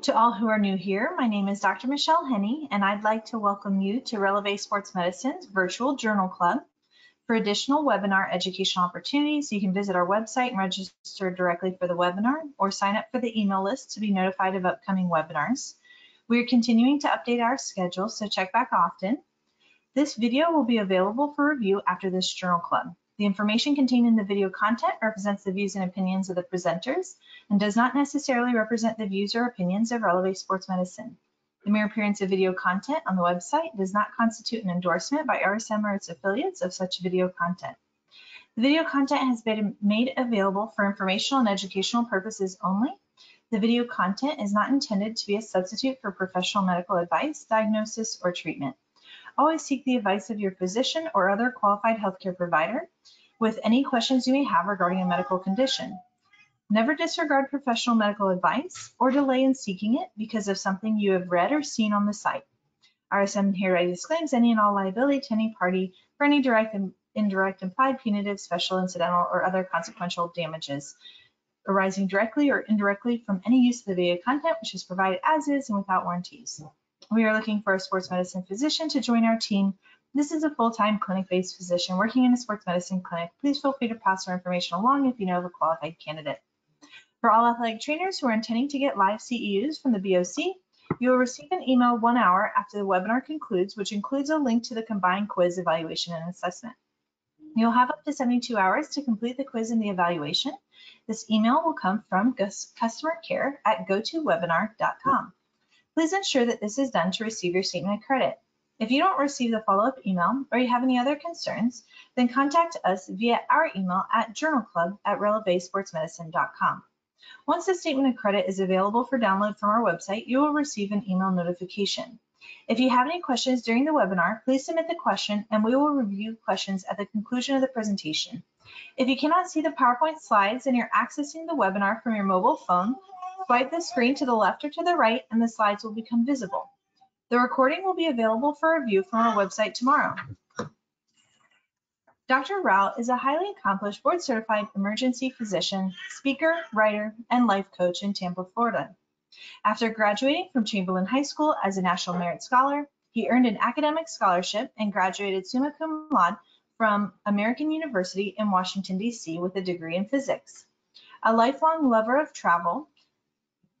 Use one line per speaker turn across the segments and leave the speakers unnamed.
To all who are new here, my name is Dr. Michelle Henney, and I'd like to welcome you to Releve Sports Medicine's Virtual Journal Club. For additional webinar educational opportunities, you can visit our website and register directly for the webinar or sign up for the email list to be notified of upcoming webinars. We are continuing to update our schedule, so check back often. This video will be available for review after this journal club. The information contained in the video content represents the views and opinions of the presenters and does not necessarily represent the views or opinions of Releve Sports Medicine. The mere appearance of video content on the website does not constitute an endorsement by RSM or its affiliates of such video content. The video content has been made available for informational and educational purposes only. The video content is not intended to be a substitute for professional medical advice, diagnosis, or treatment. Always seek the advice of your physician or other qualified healthcare provider with any questions you may have regarding a medical condition. Never disregard professional medical advice or delay in seeking it because of something you have read or seen on the site. RSM hereby disclaims any and all liability to any party for any direct, indirect, implied, punitive, special, incidental, or other consequential damages arising directly or indirectly from any use of the video content which is provided as is and without warranties. We are looking for a sports medicine physician to join our team. This is a full-time clinic-based physician working in a sports medicine clinic. Please feel free to pass our information along if you know of a qualified candidate. For all athletic trainers who are intending to get live CEUs from the BOC, you will receive an email 1 hour after the webinar concludes, which includes a link to the combined quiz, evaluation, and assessment. You'll have up to 72 hours to complete the quiz and the evaluation. This email will come from customer care at gotowebinar.com. Please ensure that this is done to receive your statement of credit. If you don't receive the follow-up email or you have any other concerns, then contact us via our email at journalclub@relevesportsmedicine.com. Once the statement of credit is available for download from our website, you will receive an email notification. If you have any questions during the webinar, please submit the question and we will review questions at the conclusion of the presentation. If you cannot see the PowerPoint slides and you're accessing the webinar from your mobile phone, swipe the screen to the left or to the right and the slides will become visible. The recording will be available for review from our website tomorrow. Dr. Rao is a highly accomplished board-certified emergency physician, speaker, writer, and life coach in Tampa, Florida. After graduating from Chamberlain High School as a National Merit Scholar, he earned an academic scholarship and graduated summa cum laude from American University in Washington, D.C. with a degree in physics. A lifelong lover of travel,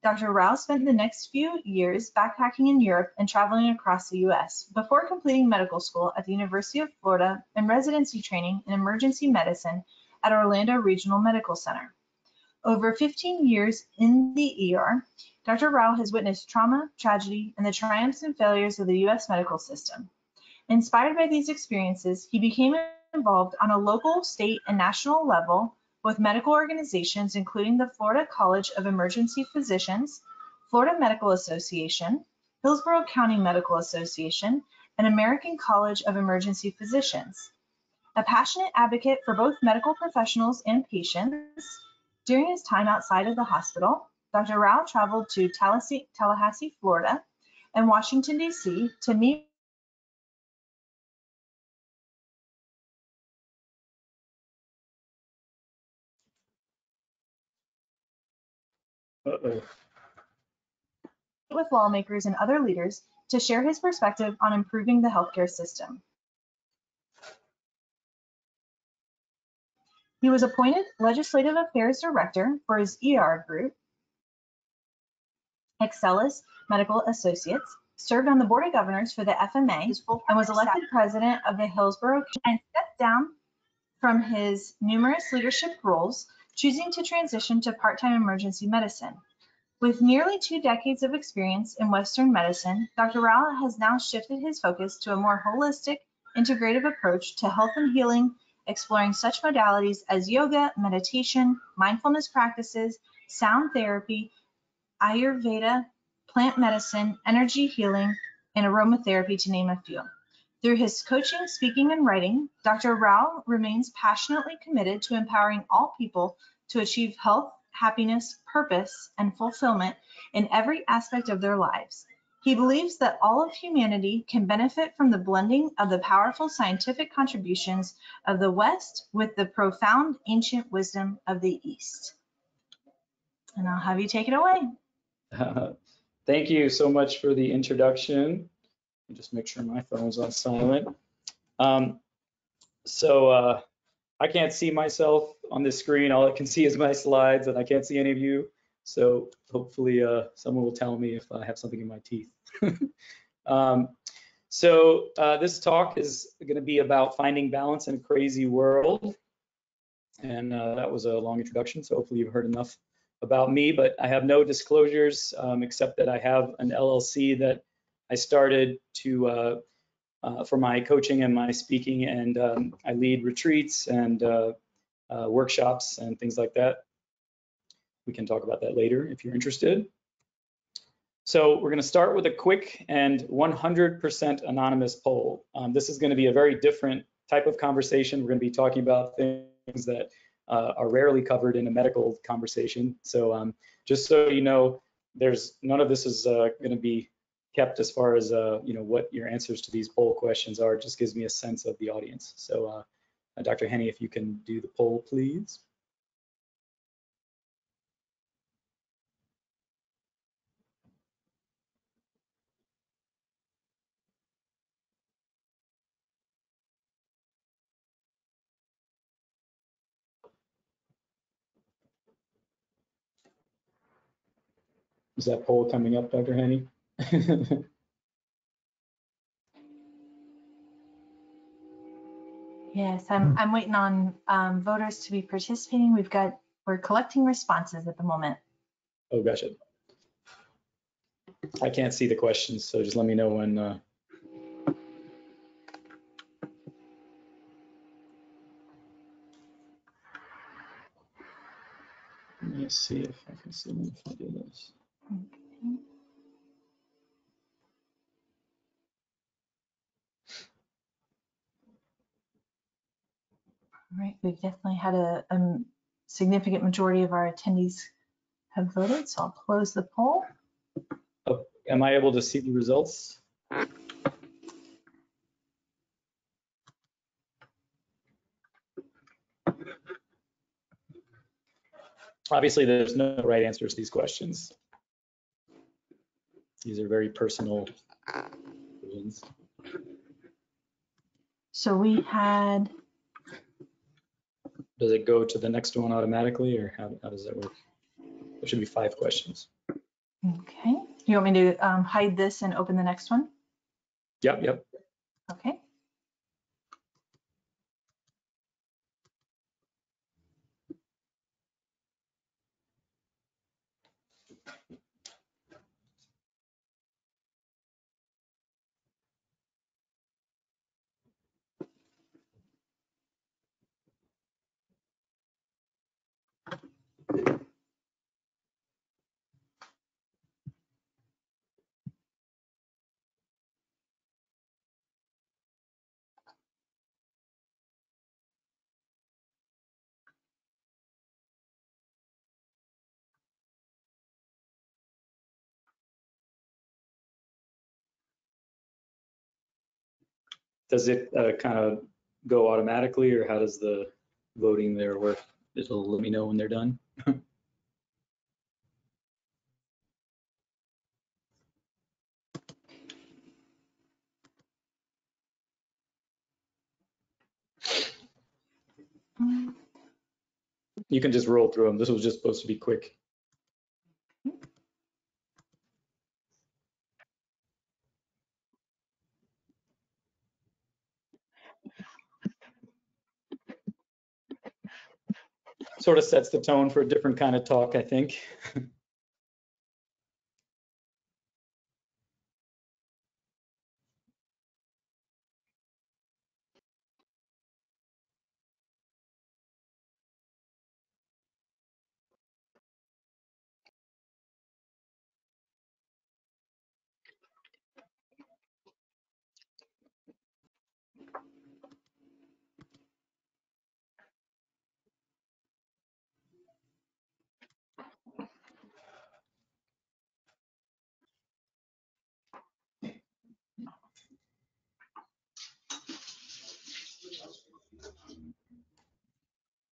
Dr. Rao spent the next few years backpacking in Europe and traveling across the U.S. before completing medical school at the University of Florida and residency training in emergency medicine at Orlando Regional Medical Center. Over 15 years in the ER, Dr. Rao has witnessed trauma, tragedy, and the triumphs and failures of the U.S. medical system. Inspired by these experiences, he became involved on a local, state, and national level with medical organizations including the Florida College of Emergency Physicians, Florida Medical Association, Hillsborough County Medical Association, and American College of Emergency Physicians. A passionate advocate for both medical professionals and patients, during his time outside of the hospital, Dr. Rao traveled to Tallahassee, Florida, and Washington, D.C. to meet with lawmakers and other leaders to share his perspective on improving the healthcare system. He was appointed Legislative Affairs Director for his ER group, Excelis Medical Associates, served on the Board of Governors for the FMA, and was elected President of the Hillsborough County and stepped down from his numerous leadership roles, choosing to transition to part-time emergency medicine. With nearly 2 decades of experience in Western medicine, Dr. Rao has now shifted his focus to a more holistic, integrative approach to health and healing, exploring such modalities as yoga, meditation, mindfulness practices, sound therapy, Ayurveda, plant medicine, energy healing, and aromatherapy, to name a few. Through his coaching, speaking, and writing, Dr. Rao remains passionately committed to empowering all people to achieve health, happiness, purpose, and fulfillment in every aspect of their lives. He believes that all of humanity can benefit from the blending of the powerful scientific contributions of the West with the profound ancient wisdom of the East. And I'll have you take it away.
Thank you so much for the introduction. Let me just make sure my phone's on silent. I can't see myself on this screen. All I can see is my slides, and I can't see any of you. So hopefully someone will tell me if I have something in my teeth. This talk is going to be about finding balance in a crazy world. And that was a long introduction, so hopefully you've heard enough about me, but I have no disclosures except that I have an LLC that I started to for my coaching and my speaking, and I lead retreats and workshops and things like that. We can talk about that later if you're interested. So we're going to start with a quick and 100% anonymous poll. This is going to be a very different type of conversation. We're going to be talking about things that are rarely covered in a medical conversation. So just so you know, none of this is going to be kept as far as what your answers to these poll questions are. It just gives me a sense of the audience. So Dr. Henney, if you can do the poll, please. Is that poll coming up, Dr. Henney?
Yes, I'm waiting on voters to be participating. We're collecting responses at the moment.
Oh, gotcha. I can't see the questions, so just let me know when. Let me see if I can see if I do this.
Okay. All right, we've definitely had a significant majority of our attendees have voted, so I'll close the poll.
Oh, am I able to see the results? Obviously, there's no right answers to these questions. These are very personal questions.
So we had.
Does it go to the next one automatically, or how does that work? There should be 5 questions.
Okay. You want me to hide this and open the next one?
Yep.
Okay.
Does it kind of go automatically, or how does the voting there work? It'll let me know when they're done. You can just roll through them. This was just supposed to be quick. Sort of sets the tone for a different kind of talk, I think.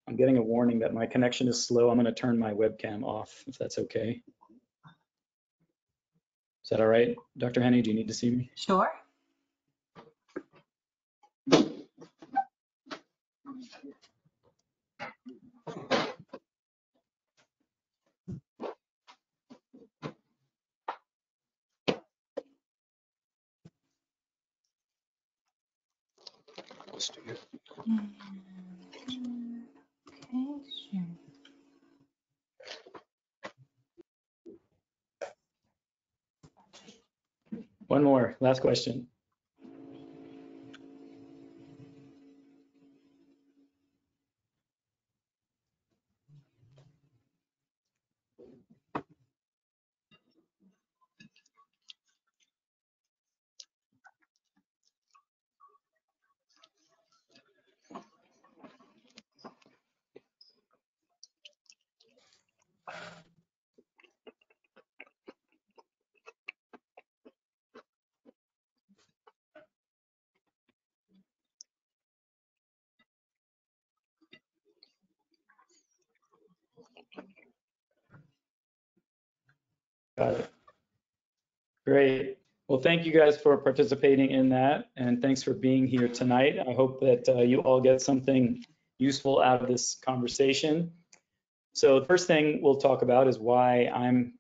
I'm getting a warning that my connection is slow. I'm going to turn my webcam off, if that's okay. Is that all right? Dr. Henney, do you need to see me?
Sure.
Let's do it.
Okay, sure.
One more, last question. Got it. Great. Well, thank you guys for participating in that, and thanks for being here tonight. I hope that you all get something useful out of this conversation. So the first thing we'll talk about is why I'm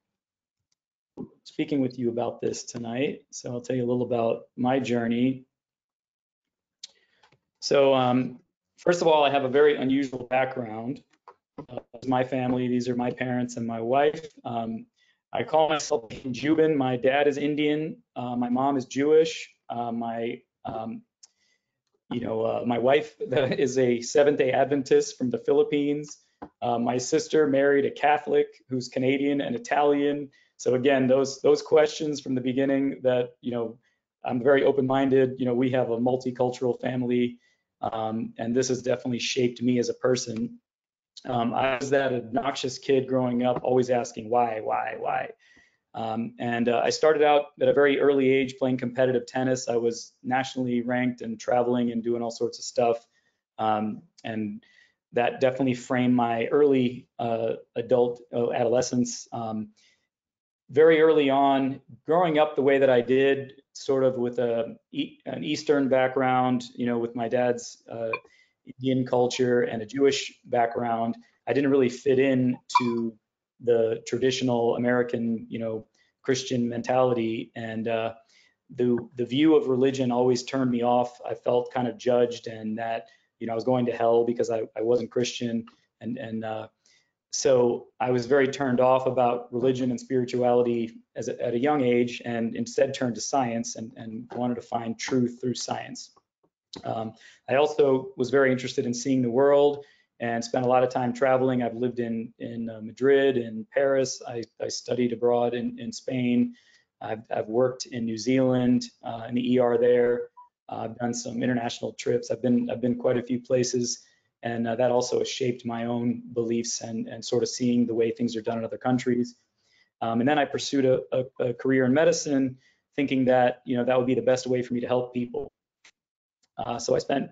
speaking with you about this tonight. So I'll tell you a little about my journey. So first of all, I have a very unusual background. My family, these are my parents and my wife. I call myself Jubin. My dad is Indian. My mom is Jewish. My wife is a Seventh-day Adventist from the Philippines. My sister married a Catholic who's Canadian and Italian. So again, those questions from the beginning that, I'm very open-minded. We have a multicultural family, and this has definitely shaped me as a person. I was that obnoxious kid growing up, always asking why. I started out at a very early age playing competitive tennis. I was nationally ranked and traveling and doing all sorts of stuff. And that definitely framed my early adolescence. Very early on, growing up the way that I did, sort of with an Eastern background, with my dad's Indian culture and a Jewish background, I didn't really fit in to the traditional American, Christian mentality. And the view of religion always turned me off. I felt kind of judged, and that, I was going to hell because I wasn't Christian. So I was very turned off about religion and spirituality at a young age, and instead turned to science and wanted to find truth through science. I also was very interested in seeing the world and spent a lot of time traveling. I've lived in Madrid, in Paris. I studied abroad in Spain. I've worked in New Zealand, in the ER there. I've done some international trips. I've been quite a few places, and that also has shaped my own beliefs and sort of seeing the way things are done in other countries. And then I pursued a career in medicine, thinking that that would be the best way for me to help people. So I spent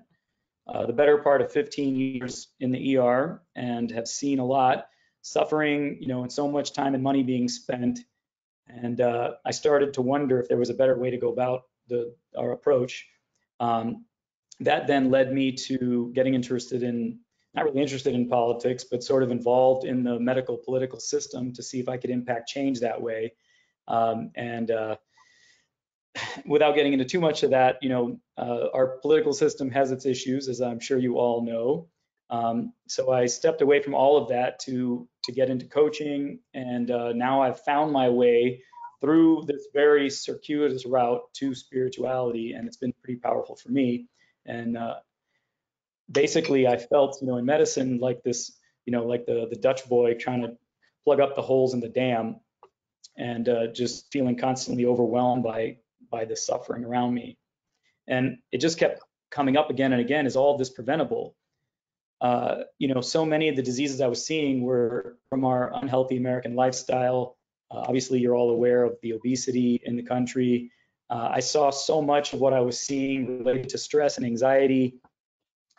the better part of 15 years in the ER and have seen a lot, suffering, and so much time and money being spent. And I started to wonder if there was a better way to go about our approach. That then led me to getting not really interested in politics, but sort of involved in the medical political system to see if I could impact change that way. Without getting into too much of that, our political system has its issues, as I'm sure you all know. So I stepped away from all of that to get into coaching, and now I've found my way through this very circuitous route to spirituality, and it's been pretty powerful for me. And basically, I felt, in medicine, like this, like the Dutch boy trying to plug up the holes in the dam, and just feeling constantly overwhelmed by the suffering around me. And it just kept coming up again and again. Is all this preventable? So many of the diseases I was seeing were from our unhealthy American lifestyle. Obviously, you're all aware of the obesity in the country. I saw so much of what I was seeing related to stress and anxiety.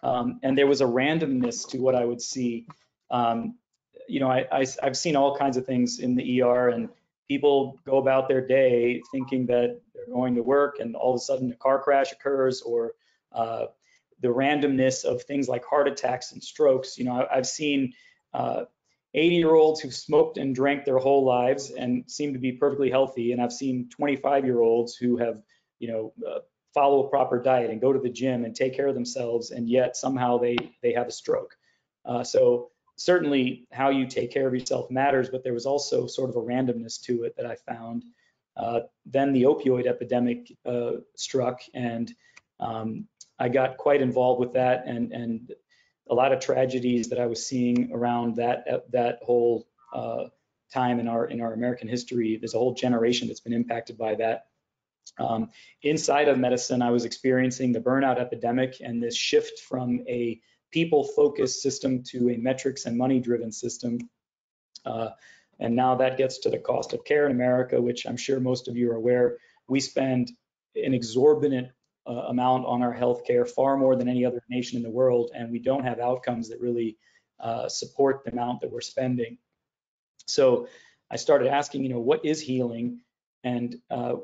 And there was a randomness to what I would see. I've seen all kinds of things in the ER, and people go about their day thinking that they're going to work and all of a sudden a car crash occurs, or the randomness of things like heart attacks and strokes. I've seen 80-year-olds who've smoked and drank their whole lives and seem to be perfectly healthy, and I've seen 25-year-olds who have, follow a proper diet and go to the gym and take care of themselves, and yet somehow they have a stroke. So certainly how you take care of yourself matters, but there was also sort of a randomness to it that I found. Then the opioid epidemic struck, and I got quite involved with that, and a lot of tragedies that I was seeing around that whole time in our American history. There's a whole generation that's been impacted by that. Inside of medicine, I was experiencing the burnout epidemic and this shift from a people-focused system to a metrics and money-driven system. And now that gets to the cost of care in America, which I'm sure most of you are aware. We spend an exorbitant amount on our healthcare, far more than any other nation in the world, and we don't have outcomes that really support the amount that we're spending. So I started asking, what is healing? And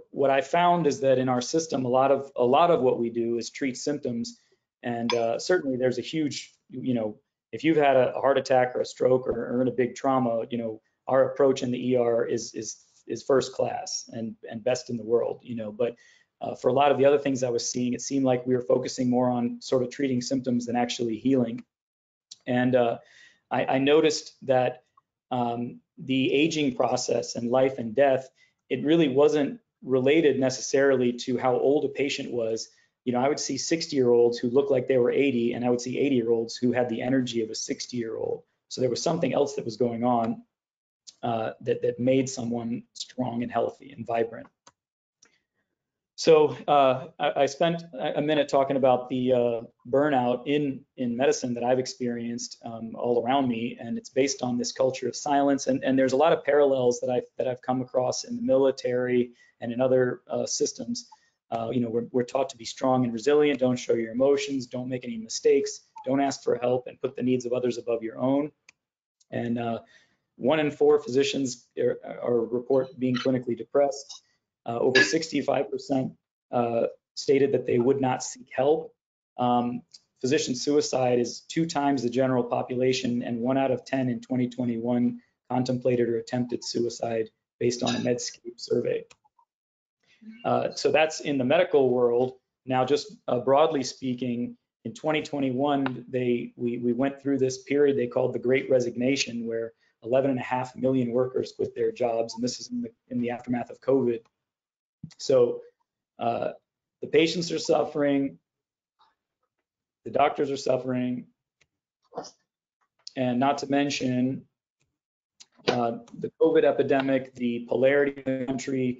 what I found is that in our system, a lot of what we do is treat symptoms. And certainly there's a huge, if you've had a heart attack or a stroke or in a big trauma, our approach in the ER is first class and best in the world, but for a lot of the other things I was seeing, it seemed like we were focusing more on sort of treating symptoms than actually healing. And I noticed that the aging process and life and death, it really wasn't related necessarily to how old a patient was. I would see 60-year-olds who looked like they were 80, and I would see 80-year-olds who had the energy of a 60-year-old. So there was something else that was going on that made someone strong and healthy and vibrant. So I spent a minute talking about the burnout in medicine that I've experienced all around me, and it's based on this culture of silence. And there's a lot of parallels that I've come across in the military and in other systems. We're taught to be strong and resilient. Don't show your emotions. Don't make any mistakes. Don't ask for help, and put the needs of others above your own. And 1 in 4 physicians report being clinically depressed. Over 65% stated that they would not seek help. Physician suicide is 2 times the general population, and 1 out of 10 in 2021 contemplated or attempted suicide based on a Medscape survey. So that's in the medical world. Now, just broadly speaking, in 2021, we went through this period they called the Great Resignation, where 11.5 million workers quit their jobs, and this is in the aftermath of COVID. So the patients are suffering, the doctors are suffering, and not to mention the COVID epidemic, the polarity of the country,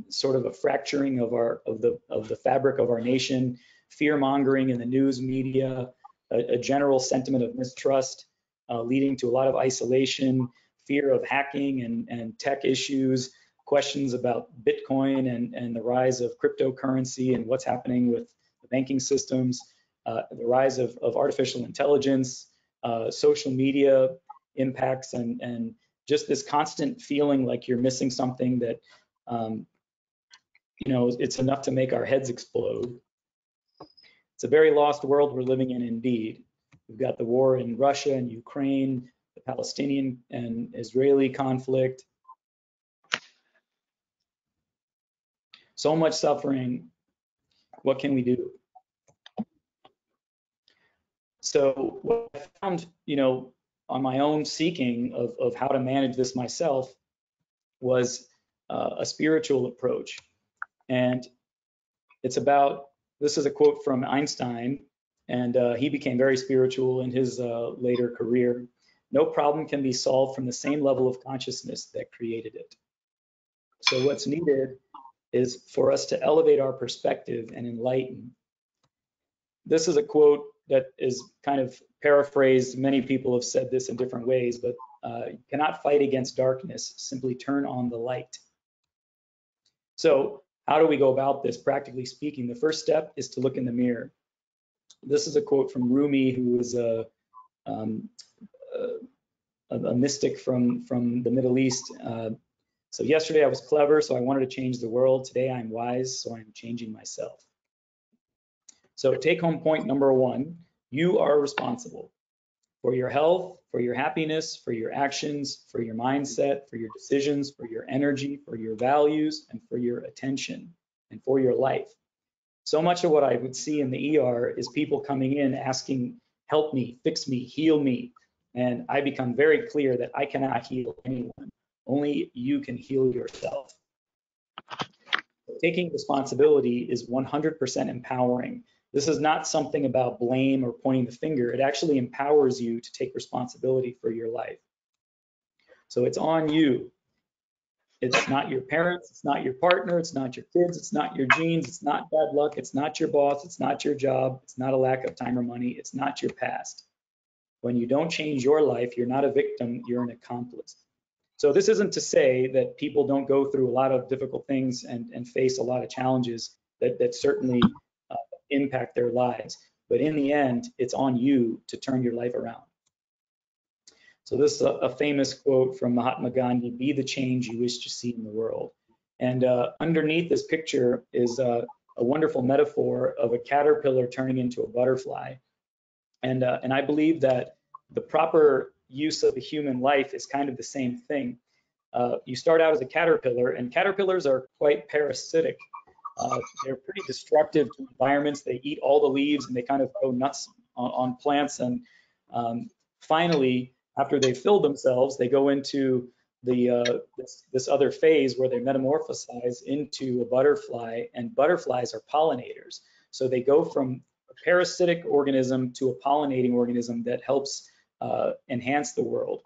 sort of a fracturing of the fabric of our nation, fear mongering in the news media, a general sentiment of mistrust, leading to a lot of isolation, fear of hacking and tech issues, questions about Bitcoin and the rise of cryptocurrency and what's happening with the banking systems, the rise of artificial intelligence, social media impacts, and just this constant feeling like you're missing something that, it's enough to make our heads explode. It's a very lost world we're living in indeed. We've got the war in Russia and Ukraine, the Palestinian and Israeli conflict. So much suffering. What can we do? So what I found, on my own seeking of how to manage this myself was a spiritual approach. And it's about, this is a quote from Einstein, and he became very spiritual in his later career. No problem can be solved from the same level of consciousness that created it. So what's needed is for us to elevate our perspective and enlighten. This is a quote that is kind of paraphrased. Many people have said this in different ways, but you cannot fight against darkness, simply turn on the light. So how do we go about this? Practically speaking, the first step is to look in the mirror. This is a quote from Rumi, who is a mystic from the Middle East. So yesterday I was clever, so I wanted to change the world. Today I'm wise, so I'm changing myself. So take home point number one, you are responsible for your health, for your happiness, for your actions, for your mindset, for your decisions, for your energy, for your values, and for your attention, and for your life. So much of what I would see in the ER is people coming in asking, help me, fix me, heal me. And I become very clear that I cannot heal anyone. Only you can heal yourself. Taking responsibility is 100% empowering. This is not something about blame or pointing the finger. It actually empowers you to take responsibility for your life. So it's on you. It's not your parents, it's not your partner, it's not your kids, it's not your genes, it's not bad luck, it's not your boss, it's not your job, it's not a lack of time or money, it's not your past. When you don't change your life, you're not a victim, you're an accomplice. So this isn't to say that people don't go through a lot of difficult things and face a lot of challenges that certainly impact their lives. But in the end, it's on you to turn your life around. So this is a famous quote from Mahatma Gandhi, be the change you wish to see in the world. And underneath this picture is a wonderful metaphor of a caterpillar turning into a butterfly. And I believe that the proper use of the human life is kind of the same thing. You start out as a caterpillar, and caterpillars are quite parasitic. They're pretty destructive to environments. They eat all the leaves and they kind of go nuts on plants. And finally, after they've filled themselves, they go into this other phase where they metamorphosize into a butterfly, and butterflies are pollinators. So they go from a parasitic organism to a pollinating organism that helps enhance the world.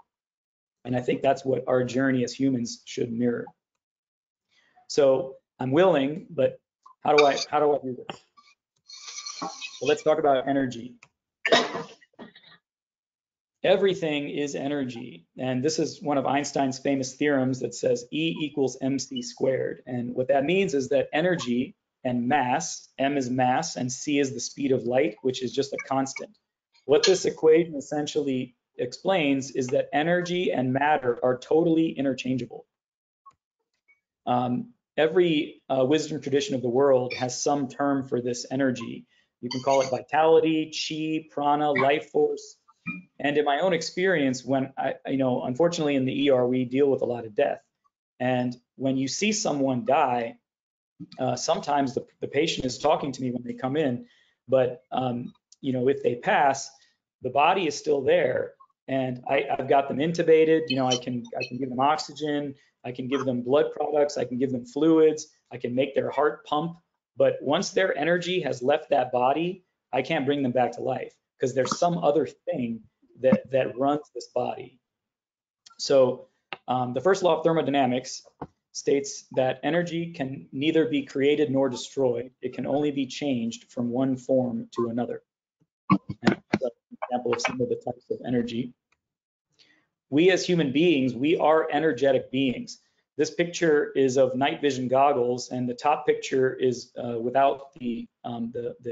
And I think that's what our journey as humans should mirror. So I'm willing, but how do I do this? Well, let's talk about energy. Everything is energy. And this is one of Einstein's famous theorems that says E equals mc squared. And what that means is that energy and mass, m is mass and c is the speed of light, which is just a constant. What this equation essentially explains is that energy and matter are totally interchangeable. Every wisdom tradition of the world has some term for this energy. You can call it vitality, chi, prana, life force. And in my own experience, when unfortunately in the ER, we deal with a lot of death. And when you see someone die, sometimes the patient is talking to me when they come in, but if they pass, the body is still there. And I've got them intubated, I can give them oxygen, I can give them blood products, I can give them fluids, I can make their heart pump. But once their energy has left that body, I can't bring them back to life because there's some other thing that runs this body. So the first law of thermodynamics states that energy can neither be created nor destroyed. It can only be changed from one form to another. And that's an example of some of the types of energy. We as human beings, we are energetic beings. This picture is of night vision goggles, and the top picture is without the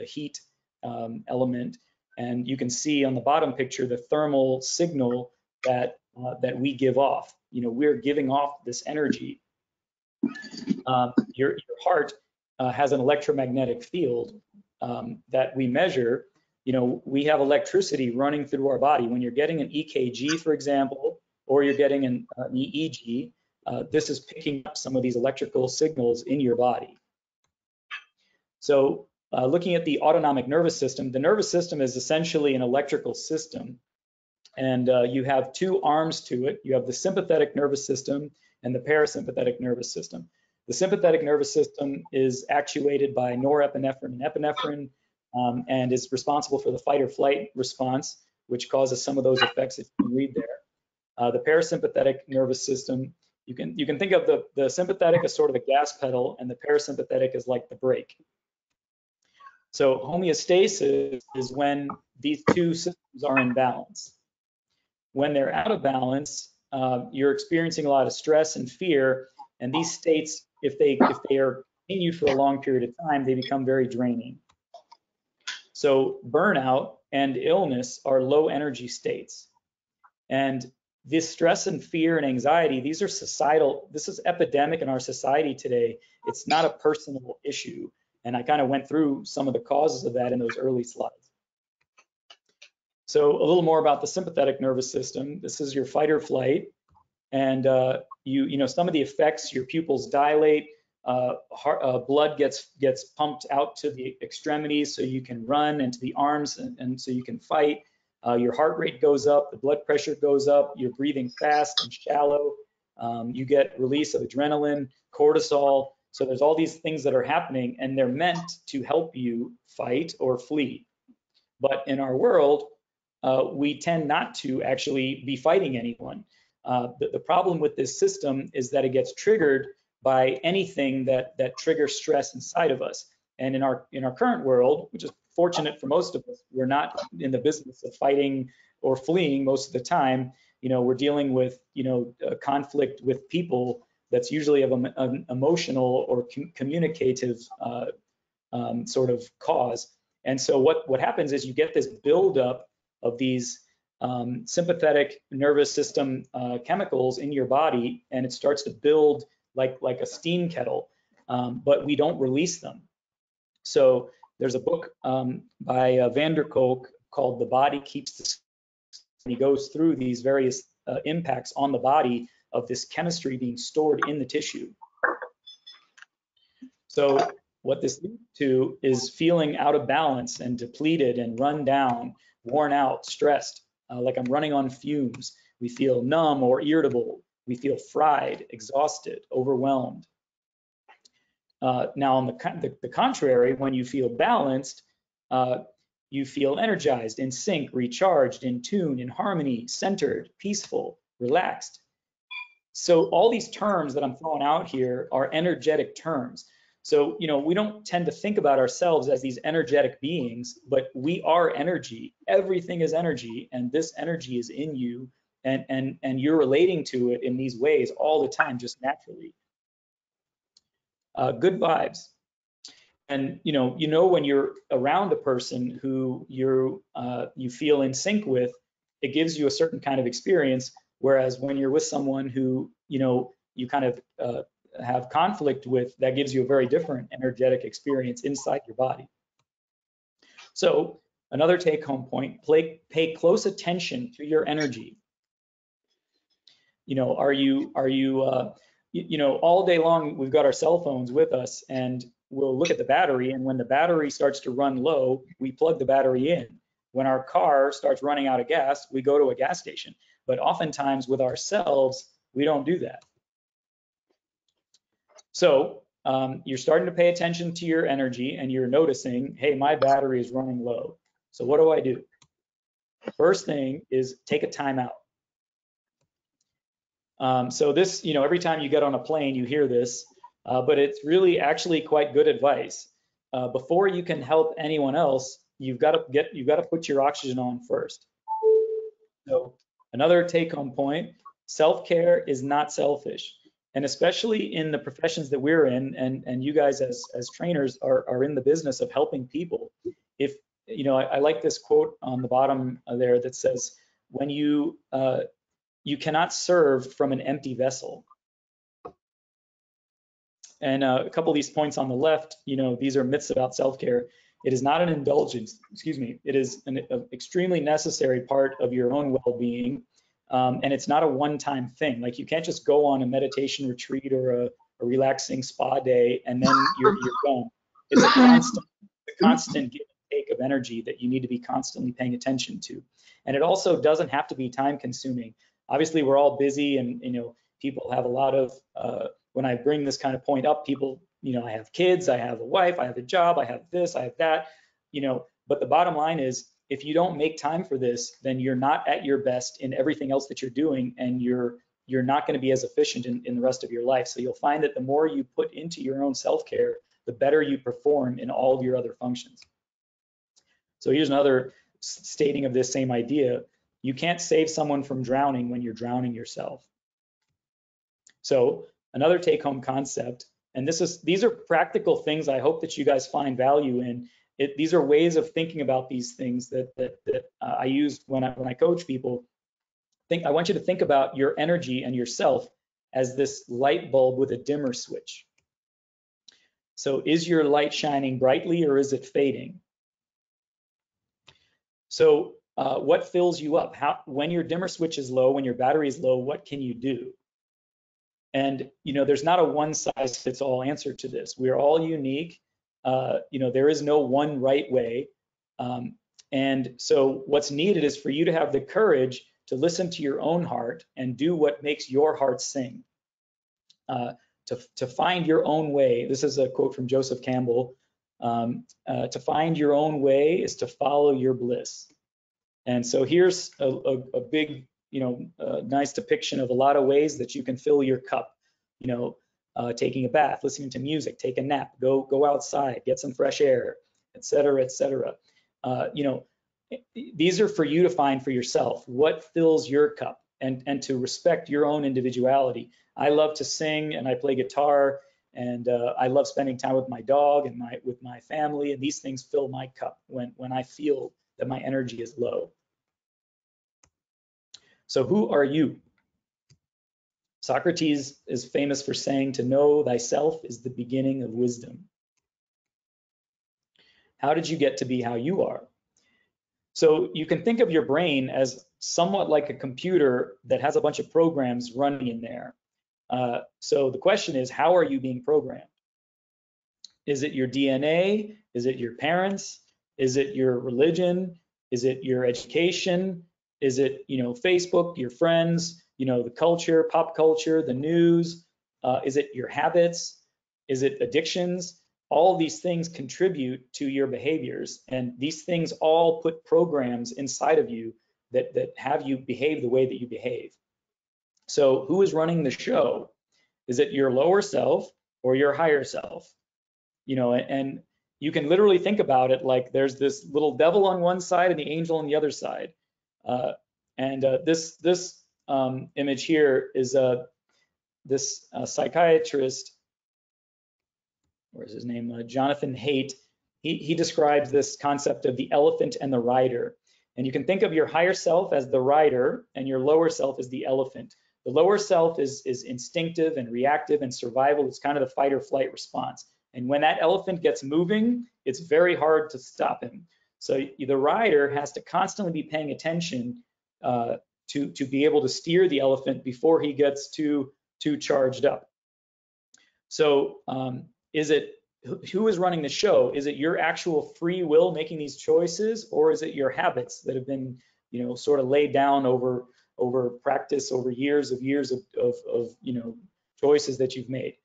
heat element. And you can see on the bottom picture the thermal signal that we give off. We're giving off this energy. Your heart has an electromagnetic field that we measure. We have electricity running through our body. When you're getting an EKG, for example, or you're getting an EEG, this is picking up some of these electrical signals in your body. So looking at the autonomic nervous system, the nervous system is essentially an electrical system. And you have two arms to it. You have the sympathetic nervous system and the parasympathetic nervous system. The sympathetic nervous system is actuated by norepinephrine and epinephrine, and is responsible for the fight or flight response, which causes some of those effects that you can read there. The parasympathetic nervous system, you can think of the sympathetic as sort of the gas pedal, and the parasympathetic as like the brake. So homeostasis is when these two systems are in balance. When they're out of balance, you're experiencing a lot of stress and fear, and these states, if they are continued for a long period of time, they become very draining. So burnout and illness are low energy states. And this stress and fear and anxiety, these are societal, this is epidemic in our society today. It's not a personal issue. And I kind of went through some of the causes of that in those early slides. So a little more about the sympathetic nervous system. This is your fight or flight. And you know, some of the effects, your pupils dilate, blood gets pumped out to the extremities so you can run, and to the arms, and so you can fight. Your heart rate goes up, the blood pressure goes up, you're breathing fast and shallow. You get release of adrenaline, cortisol. So there's all these things that are happening, and they're meant to help you fight or flee. But in our world, we tend not to actually be fighting anyone. The problem with this system is that it gets triggered by anything that triggers stress inside of us. And in our current world, which is fortunate for most of us, we're not in the business of fighting or fleeing most of the time. You know, we're dealing with, you know, conflict with people that's usually of an emotional or communicative sort of cause. And so what happens is you get this buildup of these sympathetic nervous system chemicals in your body, and it starts to build like a steam kettle, but we don't release them. So there's a book by Van der Kolk called The Body Keeps the Score. And he goes through these various impacts on the body of this chemistry being stored in the tissue. So what this leads to is feeling out of balance and depleted and run down, worn out, stressed, like I'm running on fumes. We feel numb or irritable. We feel fried, exhausted, overwhelmed. Now, on the contrary, when you feel balanced, you feel energized, in sync, recharged, in tune, in harmony, centered, peaceful, relaxed. So all these terms that I'm throwing out here are energetic terms. So, you know, we don't tend to think about ourselves as these energetic beings, but we are energy. Everything is energy, and this energy is in you, and you're relating to it in these ways all the time, just naturally. Good vibes. And you know when you're around a person who you feel in sync with, it gives you a certain kind of experience. Whereas when you're with someone who you kind of have conflict with, that gives you a very different energetic experience inside your body. So another take-home point: pay close attention to your energy. You know, are you all day long we've got our cell phones with us, and we'll look at the battery, and when the battery starts to run low, we plug the battery in. When our car starts running out of gas, we go to a gas station. But oftentimes with ourselves, we don't do that. So you're starting to pay attention to your energy, and you're noticing, hey, my battery is running low. So what do? First thing is take a time out. So this, every time you get on a plane, you hear this, but it's really actually quite good advice. Before you can help anyone else, you've got to put your oxygen on first. So another take-home point: self-care is not selfish, and especially in the professions that we're in, and you guys as trainers are in the business of helping people. If I like this quote on the bottom there that says, when you cannot serve from an empty vessel. And a couple of these points on the left, these are myths about self-care. It is not an indulgence, it is an extremely necessary part of your own well-being. And it's not a one-time thing. Like, you can't just go on a meditation retreat or a relaxing spa day and then you're gone. It's a constant give and take of energy that you need to be constantly paying attention to. And it also doesn't have to be time-consuming. Obviously, we're all busy, and people have a lot of. When I bring this kind of point up, people, I have kids, I have a wife, I have a job, I have this, I have that, But the bottom line is, if you don't make time for this, then you're not at your best in everything else that you're doing, and you're not going to be as efficient in the rest of your life. So you'll find that the more you put into your own self-care, the better you perform in all of your other functions. So here's another stating of this same idea: you can't save someone from drowning when you're drowning yourself. So another take-home concept, and these are practical things I hope that you guys find value in. These are ways of thinking about these things that I use when I coach people. I want you to think about your energy and yourself as this light bulb with a dimmer switch. So is your light shining brightly or is it fading? So what fills you up? When your dimmer switch is low, when your battery is low, what can you do? And there's not a one size fits all answer to this. We're all unique. There is no one right way. And so what's needed is for you to have the courage to listen to your own heart and do what makes your heart sing. To find your own way. This is a quote from Joseph Campbell. To find your own way is to follow your bliss. And so here's a big, nice depiction of a lot of ways that you can fill your cup. Taking a bath, listening to music, take a nap, go outside, get some fresh air, et cetera, et cetera. These are for you to find for yourself. What fills your cup, and to respect your own individuality. I love to sing and I play guitar, and I love spending time with my dog and with my family, and these things fill my cup when I feel that my energy is low. So who are you? Socrates is famous for saying, to know thyself is the beginning of wisdom. How did you get to be how you are? So you can think of your brain as somewhat like a computer that has a bunch of programs running in there. So the question is, how are you being programmed? Is it your DNA? Is it your parents? Is it your religion? Is it your education? Is it, Facebook, your friends, the culture, pop culture, the news? Is it your habits? Is it addictions? All these things contribute to your behaviors, and these things all put programs inside of you that have you behave the way that you behave. So who is running the show? Is it your lower self or your higher self? And you can literally think about it like there's this little devil on one side and the angel on the other side. This image here is this psychiatrist, where's his name? Jonathan Haidt. He describes this concept of the elephant and the rider. And you can think of your higher self as the rider and your lower self as the elephant. The lower self is instinctive and reactive and survival. It's kind of the fight or flight response. And when that elephant gets moving, it's very hard to stop him. So the rider has to constantly be paying attention to be able to steer the elephant before he gets too charged up. So who is running the show? Is it your actual free will making these choices, or is it your habits that have been, sort of laid down over practice, over years of choices that you've made?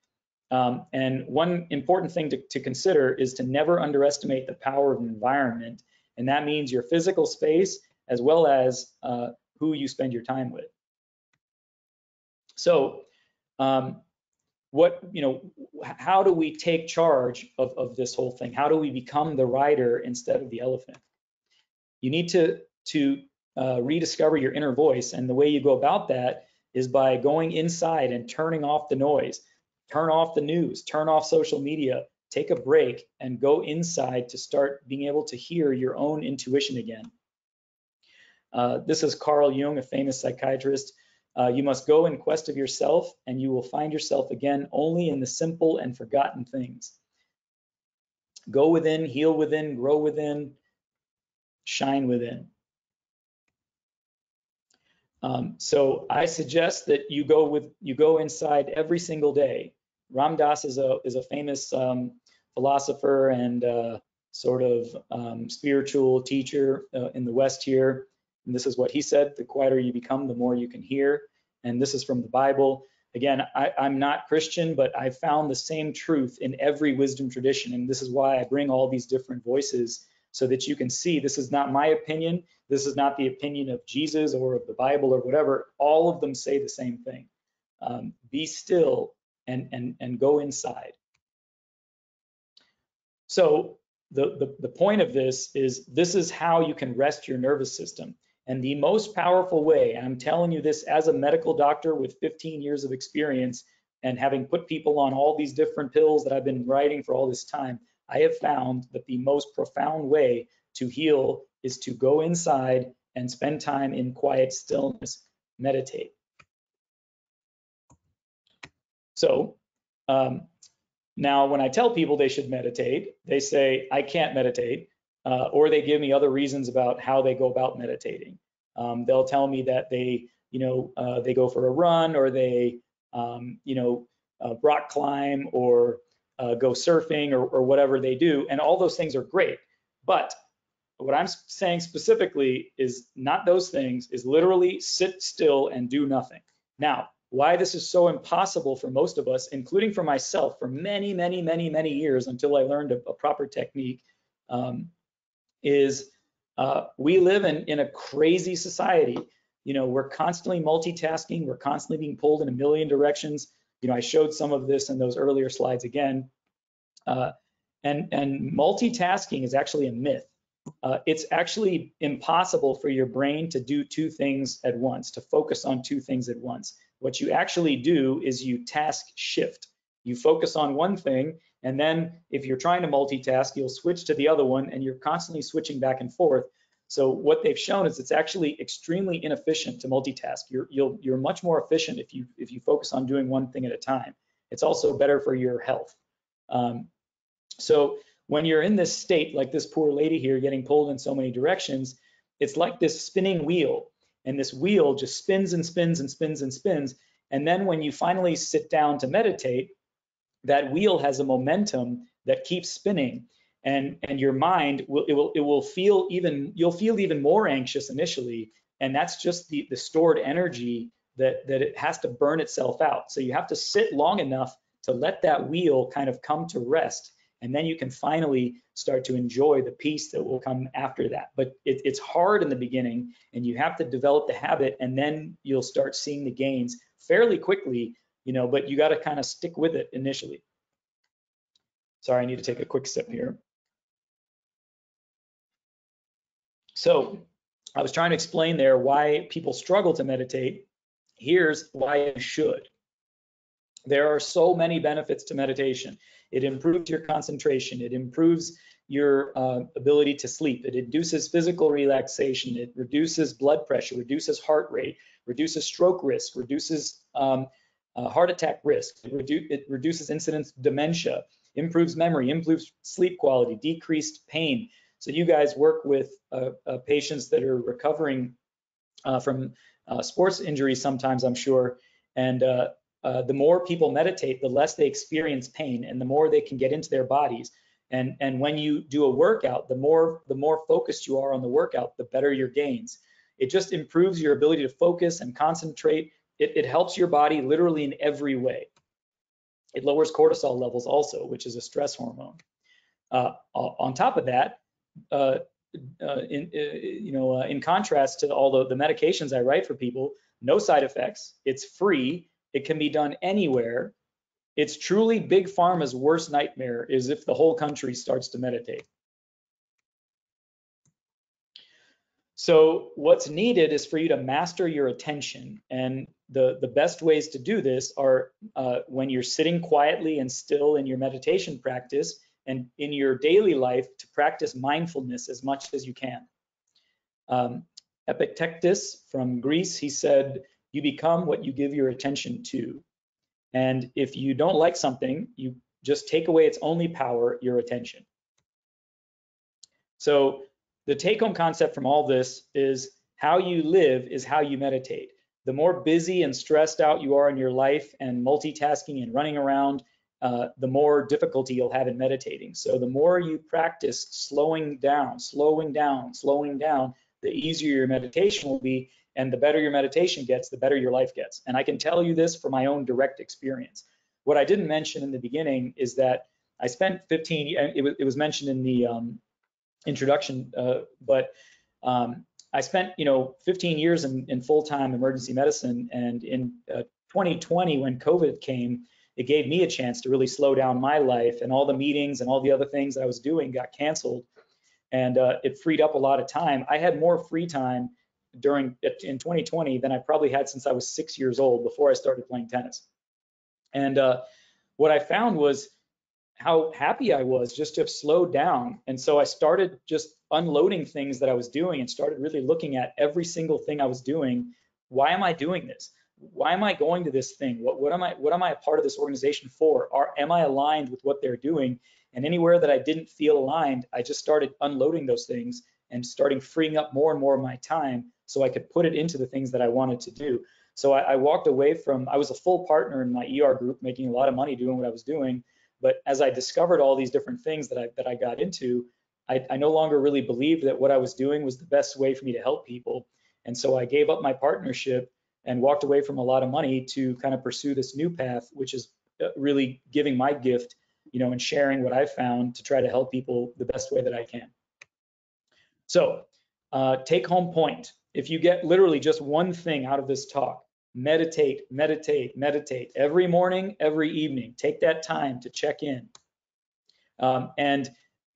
And one important thing to consider is to never underestimate the power of an environment, and that means your physical space as well as who you spend your time with. So how do we take charge of this whole thing? How do we become the rider instead of the elephant? You need to rediscover your inner voice, and the way you go about that is by going inside and turning off the noise. Turn off the news, turn off social media, take a break, and go inside to start being able to hear your own intuition again. This is Carl Jung, a famous psychiatrist. You must go in quest of yourself, and you will find yourself again only in the simple and forgotten things. Go within, heal within, grow within, shine within. So I suggest that you go inside every single day. Ram Dass is a famous philosopher and sort of spiritual teacher in the West here. And this is what he said: the quieter you become, the more you can hear. And this is from the Bible. Again, I'm not Christian, but I found the same truth in every wisdom tradition. And this is why I bring all these different voices, so that you can see this is not my opinion. This is not the opinion of Jesus or of the Bible or whatever. All of them say the same thing. Be still and go inside. So the point of this is how you can rest your nervous system. And the most powerful way, I'm telling you this as a medical doctor with 15 years of experience and having put people on all these different pills that I've been writing for all this time, I have found that the most profound way to heal is to go inside and spend time in quiet stillness. meditate. So now when I tell people they should meditate, they say, I can't meditate, or they give me other reasons about how they go about meditating. They'll tell me that they, they go for a run, or they, rock climb, or go surfing, or whatever they do. And all those things are great. But what I'm saying specifically is not those things, is literally sit still and do nothing. Now, why this is so impossible for most of us, including for myself, for many, many, many, many years until I learned a proper technique, is we live in a crazy society. We're constantly multitasking. We're constantly being pulled in a million directions. I showed some of this in those earlier slides again. And multitasking is actually a myth. It's actually impossible for your brain to do two things at once, to focus on two things at once. What you actually do is you task shift. You focus on one thing, and then if you're trying to multitask, you'll switch to the other one, and you're constantly switching back and forth. So what they've shown is it's actually extremely inefficient to multitask. You're much more efficient if you focus on doing one thing at a time. It's also better for your health. So when you're in this state, like this poor lady here getting pulled in so many directions, it's like this spinning wheel, and this wheel just spins and spins and spins and spins. And then when you finally sit down to meditate, that wheel has a momentum that keeps spinning, and your mind will feel you'll feel even more anxious initially, and that's just the stored energy that it has to burn itself out. So you have to sit long enough to let that wheel kind of come to rest, and then you can finally start to enjoy the peace that will come after that. But it's hard in the beginning, and you have to develop the habit, and then you'll start seeing the gains fairly quickly, but you got to kind of stick with it initially. Sorry, I need to take a quick sip here. So I was trying to explain there why people struggle to meditate. Here's why you should. There are so many benefits to meditation. It improves your concentration. It improves your ability to sleep. It induces physical relaxation. It reduces blood pressure, reduces heart rate, reduces stroke risk, reduces heart attack risk. It reduces incidence of dementia, improves memory, improves sleep quality, decreased pain. So you guys work with patients that are recovering from sports injuries sometimes, I'm sure, and the more people meditate, the less they experience pain, and the more they can get into their bodies. And when you do a workout, the more focused you are on the workout, the better your gains. It just improves your ability to focus and concentrate. It helps your body literally in every way. It lowers cortisol levels also, which is a stress hormone. On top of that, in contrast to all the medications I write for people, no side effects. It's free. It can be done anywhere. It's truly Big Pharma's worst nightmare is if the whole country starts to meditate. So what's needed is for you to master your attention. And the best ways to do this are when you're sitting quietly and still in your meditation practice, and in your daily life to practice mindfulness as much as you can. Epictetus from Greece, he said, you become what you give your attention to. And if you don't like something, you just take away its only power, your attention. So the take-home concept from all this is how you live is how you meditate. The more busy and stressed out you are in your life and multitasking and running around, the more difficulty you'll have in meditating. So the more you practice slowing down, the easier your meditation will be, and the better your meditation gets, the better your life gets. And I can tell you this from my own direct experience. What I didn't mention in the beginning is that I spent 15, it was mentioned in the introduction, but I spent 15 years in full-time emergency medicine, and in 2020 when COVID came, it gave me a chance to really slow down my life, and all the meetings and all the other things that I was doing got canceled, and it freed up a lot of time. I had more free time in 2020 than I probably had since I was 6 years old, before I started playing tennis. And what I found was how happy I was just to have slowed down. And so I started just unloading things that I was doing and started really looking at every single thing I was doing why am I doing this? Why am I going to this thing? What am I a part of this organization for? Am I aligned with what they're doing? And anywhere that I didn't feel aligned, I just started unloading those things and starting freeing up more and more of my time so I could put it into the things that I wanted to do. So I walked away from, I was a full partner in my ER group, making a lot of money doing what I was doing. But as I discovered all these different things that I got into, I no longer really believed that what I was doing was the best way for me to help people. And so I gave up my partnership and walked away from a lot of money to kind of pursue this new path, which is really giving my gift, and sharing what I've found to try to help people the best way that I can. So take home point. If you get literally just one thing out of this talk, meditate, meditate, meditate. Every morning, every evening, take that time to check in. And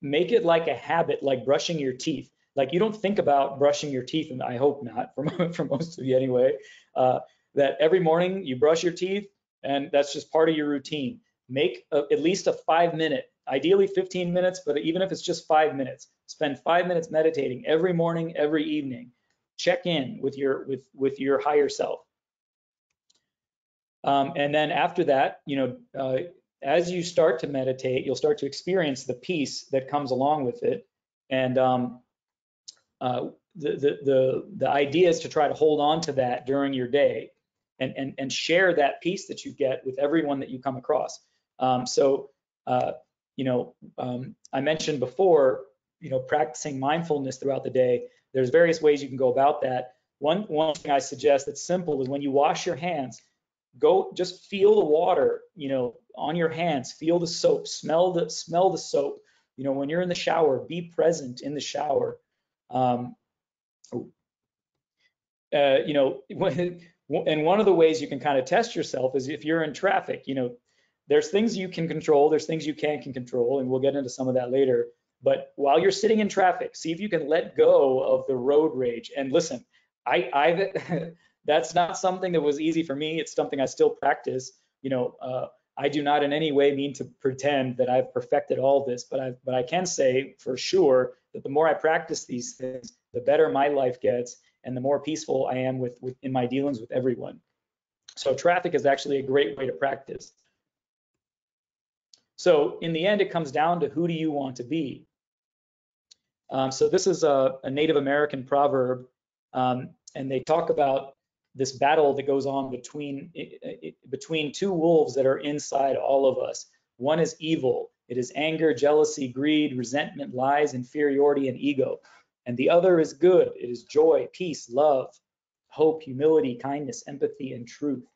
make it like a habit, like brushing your teeth. Like, you don't think about brushing your teeth, and I hope not, for most of you anyway, that every morning you brush your teeth, and that's just part of your routine. Make at least a 5-minute, ideally 15 minutes, but even if it's just 5 minutes, spend 5 minutes meditating every morning, every evening. Check in with your higher self. And then after that, as you start to meditate, you'll start to experience the peace that comes along with it. And the idea is to try to hold on to that during your day and share that peace that you get with everyone that you come across. I mentioned before, practicing mindfulness throughout the day. There's various ways you can go about that. One thing I suggest that's simple is when you wash your hands, just feel the water, on your hands, feel the soap, smell the soap. When you're in the shower, be present in the shower. And one of the ways you can kind of test yourself is if you're in traffic. There's things you can control, there's things you can't control, and we'll get into some of that later. But while you're sitting in traffic, see if you can let go of the road rage. And listen, that's not something that was easy for me. It's something I still practice. I do not in any way mean to pretend that I've perfected all this, but I can say for sure that the more I practice these things, the better my life gets, and the more peaceful I am in my dealings with everyone. So traffic is actually a great way to practice. So in the end, it comes down to who do you want to be? So this is a Native American proverb, and they talk about this battle that goes on between two wolves that are inside all of us. One is evil. It is anger, jealousy, greed, resentment, lies, inferiority, and ego. And the other is good. It is joy, peace, love, hope, humility, kindness, empathy, and truth.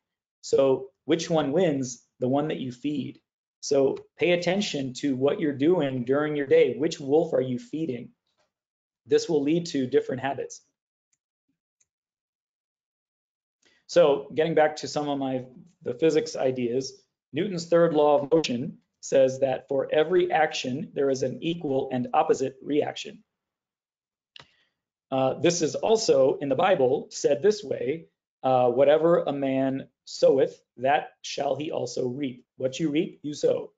So which one wins? The one that you feed. So pay attention to what you're doing during your day. Which wolf are you feeding? This will lead to different habits. So getting back to some of the physics ideas, Newton's third law of motion says that for every action, there is an equal and opposite reaction. This is also in the Bible said this way, whatever a man soweth, that shall he also reap. What you reap, you sow.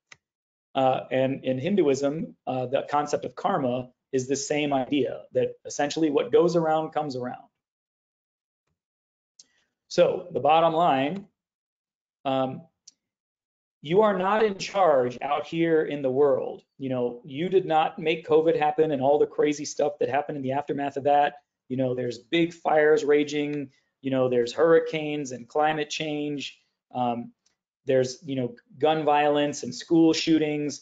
And in Hinduism, the concept of karma is the same idea, that essentially what goes around comes around. So the bottom line, you are not in charge out here in the world. You did not make COVID happen and all the crazy stuff that happened in the aftermath of that. There's big fires raging, there's hurricanes and climate change. There's, gun violence and school shootings,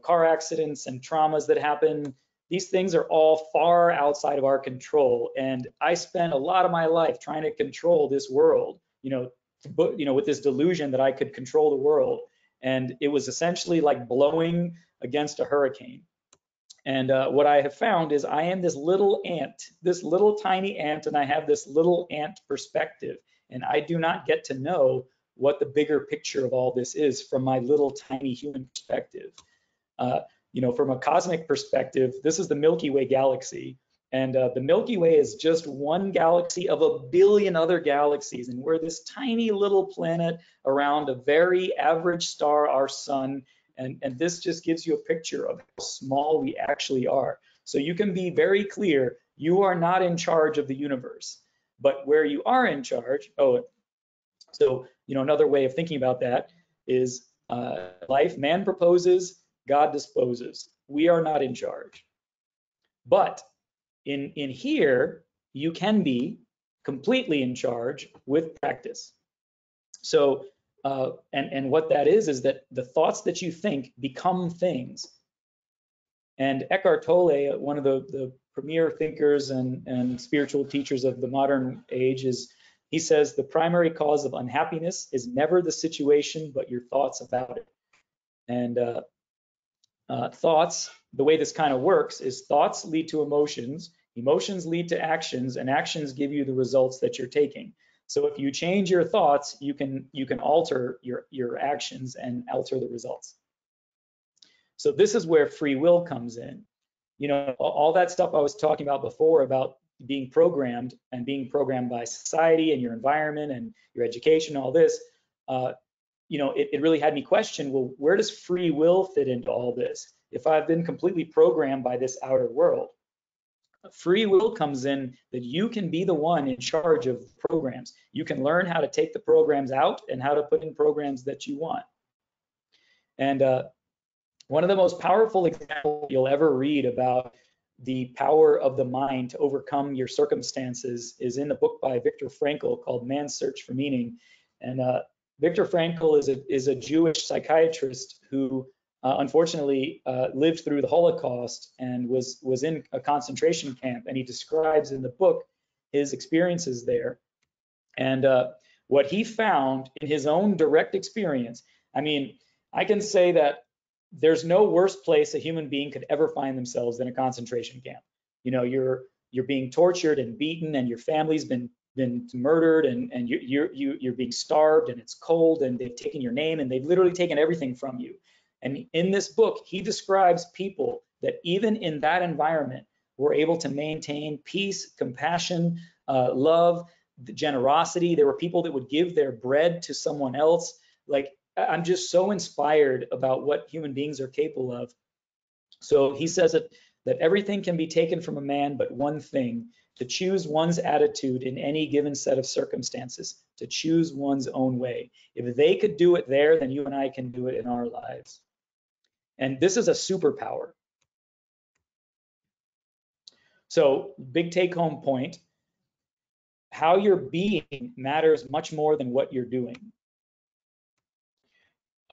car accidents and traumas that happen. These things are all far outside of our control. And I spent a lot of my life trying to control this world, with this delusion that I could control the world. And it was essentially like blowing against a hurricane. And what I have found is I am this little ant, this little tiny ant, and I have this little ant perspective. And I do not get to know what the bigger picture of all this is from my little tiny human perspective. From a cosmic perspective, this is the Milky Way galaxy. And the Milky Way is just one galaxy of a billion other galaxies. And we're this tiny little planet around a very average star, our sun. And this just gives you a picture of how small we actually are. So you can be very clear, you are not in charge of the universe. But where you are in charge, so another way of thinking about that is life, man proposes, God disposes. We are not in charge. But in here, you can be completely in charge with practice. So, and what that is that the thoughts that you think become things. And Eckhart Tolle, one of the premier thinkers and spiritual teachers of the modern age, he says the primary cause of unhappiness is never the situation, but your thoughts about it. And thoughts, the way this kind of works is thoughts lead to emotions, emotions lead to actions, and actions give you the results that you're taking. So if you change your thoughts, you can alter your actions and alter the results. So this is where free will comes in. All that stuff I was talking about before about being programmed and being programmed by society and your environment and your education, all this, it really had me question, well, where does free will fit into all this? If I've been completely programmed by this outer world, free will comes in that you can be the one in charge of programs. You can learn how to take the programs out and how to put in programs that you want. And one of the most powerful examples you'll ever read about the power of the mind to overcome your circumstances is in the book by Viktor Frankl called Man's Search for Meaning. And Viktor Frankl is a Jewish psychiatrist who unfortunately lived through the Holocaust and was in a concentration camp. And he describes in the book his experiences there. And what he found in his own direct experience, I mean, I can say that there's no worse place a human being could ever find themselves than a concentration camp. You're being tortured and beaten, and your family's been murdered, and you're being starved, and it's cold, and they've taken your name, and they've literally taken everything from you. And in this book, he describes people that even in that environment were able to maintain peace, compassion, love, generosity. There were people that would give their bread to someone else. Like, I'm just so inspired about what human beings are capable of. So he says that everything can be taken from a man but one thing, to choose one's attitude in any given set of circumstances, to choose one's own way. If they could do it there, then you and I can do it in our lives. And this is a superpower. So big take-home point, how you're being matters much more than what you're doing.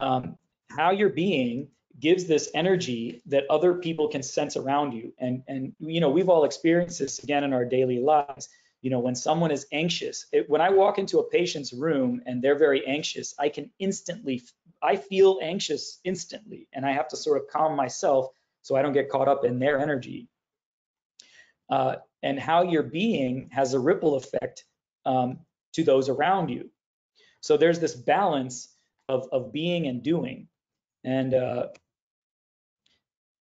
How you're being gives this energy that other people can sense around you. And we've all experienced this again in our daily lives. When someone is anxious, when I walk into a patient's room and they're very anxious, I feel anxious instantly, and I have to sort of calm myself so I don't get caught up in their energy. And how you're being has a ripple effect to those around you. So there's this balance of being and doing. And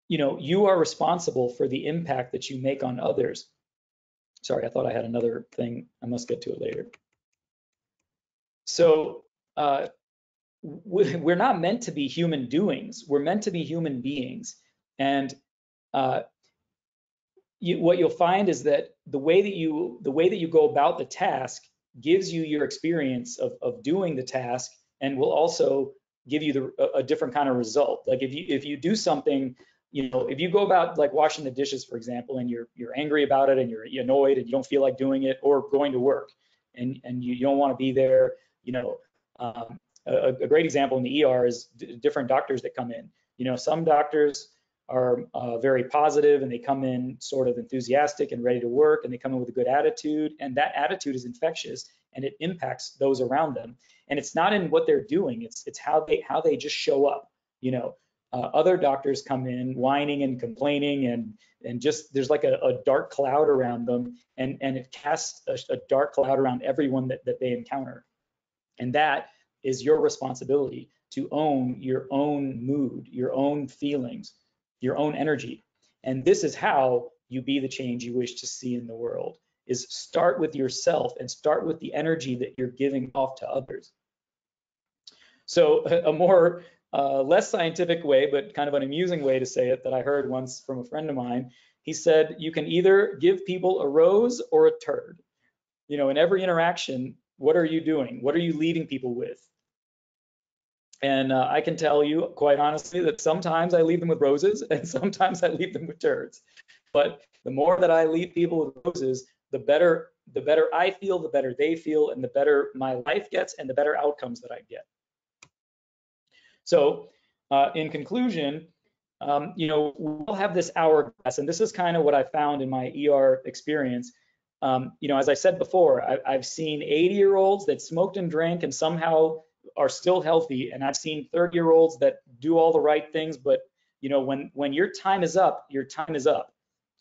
you are responsible for the impact that you make on others. Sorry, I thought I had another thing. I must get to it later. So we're not meant to be human doings. We're meant to be human beings. And what you'll find is that the way that you go about the task gives you your experience of doing the task, and will also give you a different kind of result. Like if you do something, if you go about like washing the dishes, for example, and you're angry about it and you're annoyed and you don't feel like doing it, or going to work and you don't want to be there, a great example in the ER is different doctors that come in. Some doctors are very positive and they come in sort of enthusiastic and ready to work, and they come in with a good attitude, and that attitude is infectious and it impacts those around them. And it's not in what they're doing, it's how they just show up. Other doctors come in whining and complaining and just there's like a dark cloud around them, and it casts a dark cloud around everyone that they encounter. And that is your responsibility, to own your own mood, your own feelings, your own energy. And this is how you be the change you wish to see in the world, is start with yourself and start with the energy that you're giving off to others. So a more less scientific way, but kind of an amusing way to say it that I heard once from a friend of mine, he said, you can either give people a rose or a turd. in every interaction, what are you doing? What are you leaving people with? And I can tell you quite honestly that sometimes I leave them with roses and sometimes I leave them with turds. But the more that I leave people with roses, the better I feel, the better they feel, and the better my life gets and the better outcomes that I get. So in conclusion, we all have this hourglass, and this is kind of what I found in my ER experience. As I said before, I've seen 80-year-olds that smoked and drank and somehow are still healthy, and I've seen 30-year-olds that do all the right things, but when your time is up, your time is up.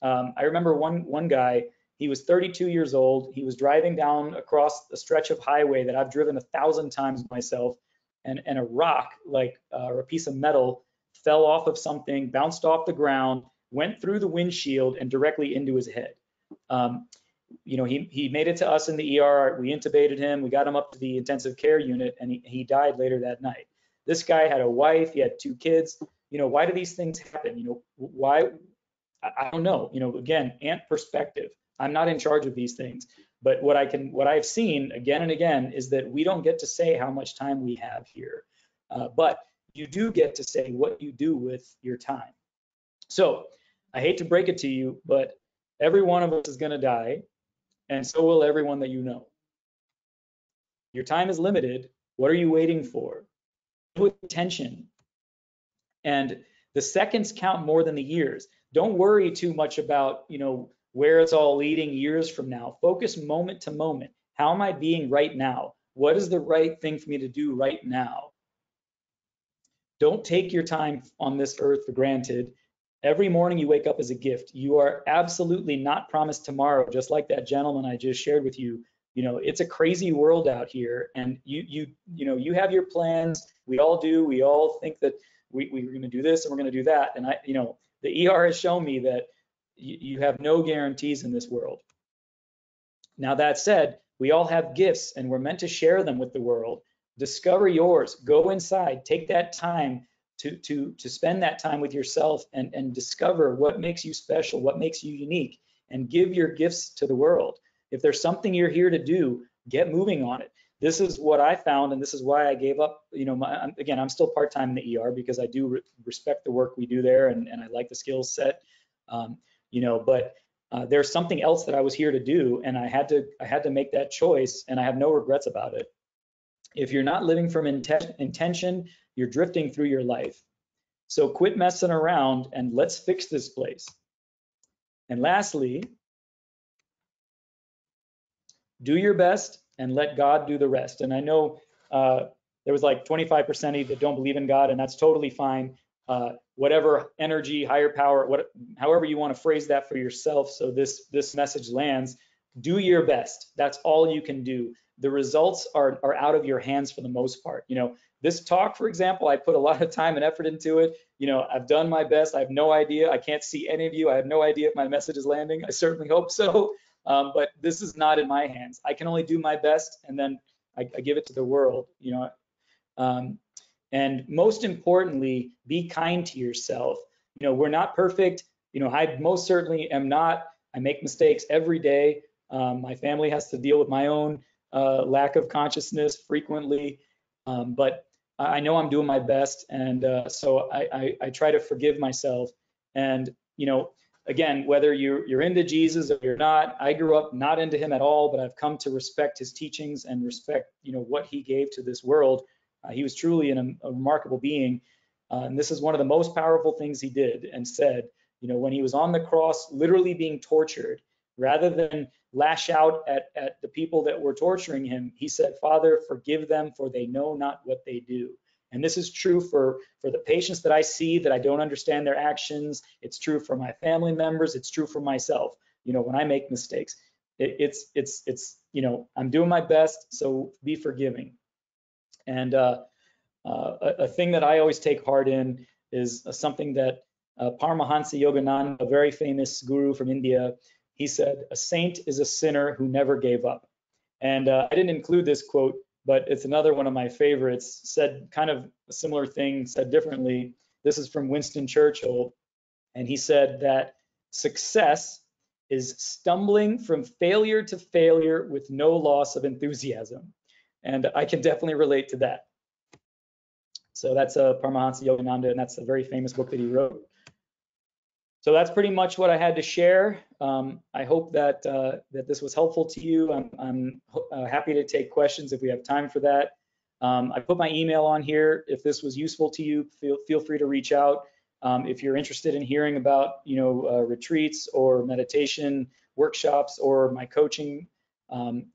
I remember one guy, he was 32 years old. He was driving down across a stretch of highway that I've driven 1,000 times myself, and a rock, or a piece of metal, fell off of something, bounced off the ground, went through the windshield and directly into his head. He made it to us in the ER. We intubated him. We got him up to the intensive care unit, and he died later that night. This guy had a wife. He had 2 kids. Why do these things happen? Why? I don't know. Again, ant perspective. I'm not in charge of these things, but what I've seen again and again is that we don't get to say how much time we have here, but you do get to say what you do with your time. So I hate to break it to you, but every one of us is going to die, and so will everyone that you know. Your time is limited. What are you waiting for? With attention. And the seconds count more than the years. Don't worry too much about, where it's all leading years from now. Focus moment to moment. How am I being right now? What is the right thing for me to do right now? Don't take your time on this earth for granted. Every morning you wake up is a gift. You are absolutely not promised tomorrow, just like that gentleman I just shared with you. It's a crazy world out here, and you have your plans. We all do. We all think that we're going to do this and we're going to do that. And the ER has shown me that you have no guarantees in this world. Now, that said, we all have gifts and we're meant to share them with the world. Discover yours. Go inside. Take that time to spend that time with yourself and discover what makes you special, what makes you unique, and give your gifts to the world. If there's something you're here to do, get moving on it. This is what I found, and this is why I gave up. Again, I'm still part-time in the ER because I do respect the work we do there, and I like the skill set. But there's something else that I was here to do, and I had to make that choice, and I have no regrets about it. If you're not living from intention, you're drifting through your life. So quit messing around and let's fix this place. And lastly, do your best and let God do the rest. And I know there was like 25% of you that don't believe in God, and that's totally fine. Whatever energy, higher power, however you want to phrase that for yourself, so this message lands, do your best. That's all you can do. The results are out of your hands for the most part. This talk, for example, I put a lot of time and effort into it. I've done my best. I have no idea. I can't see any of you. I have no idea if my message is landing. I certainly hope so. But this is not in my hands. I can only do my best, and then I give it to the world. And most importantly, be kind to yourself. We're not perfect. I most certainly am not. I make mistakes every day. My family has to deal with my own lack of consciousness frequently, but I know I'm doing my best, and so I try to forgive myself. And again, whether you're into Jesus or you're not, I grew up not into him at all, but I've come to respect his teachings and respect what he gave to this world. He was truly a remarkable being, and this is one of the most powerful things he did and said. When he was on the cross, literally being tortured, rather than lash out at the people that were torturing him, he said, "Father, forgive them, for they know not what they do." And this is true for the patients that I see that I don't understand their actions. It's true for my family members. It's true for myself. When I make mistakes, it's I'm doing my best, so be forgiving. And a thing that I always take heart in is something that Paramahansa Yogananda, a very famous guru from India, he said, "A saint is a sinner who never gave up." And I didn't include this quote, but it's another one of my favorites, said kind of a similar thing, said differently. This is from Winston Churchill, and he said that success is stumbling from failure to failure with no loss of enthusiasm. And I can definitely relate to that. So that's Paramahansa Yogananda, and that's a very famous book that he wrote. So that's pretty much what I had to share. I hope that that this was helpful to you. I'm happy to take questions if we have time for that. I put my email on here. If this was useful to you, feel free to reach out. If you're interested in hearing about, retreats or meditation workshops or my coaching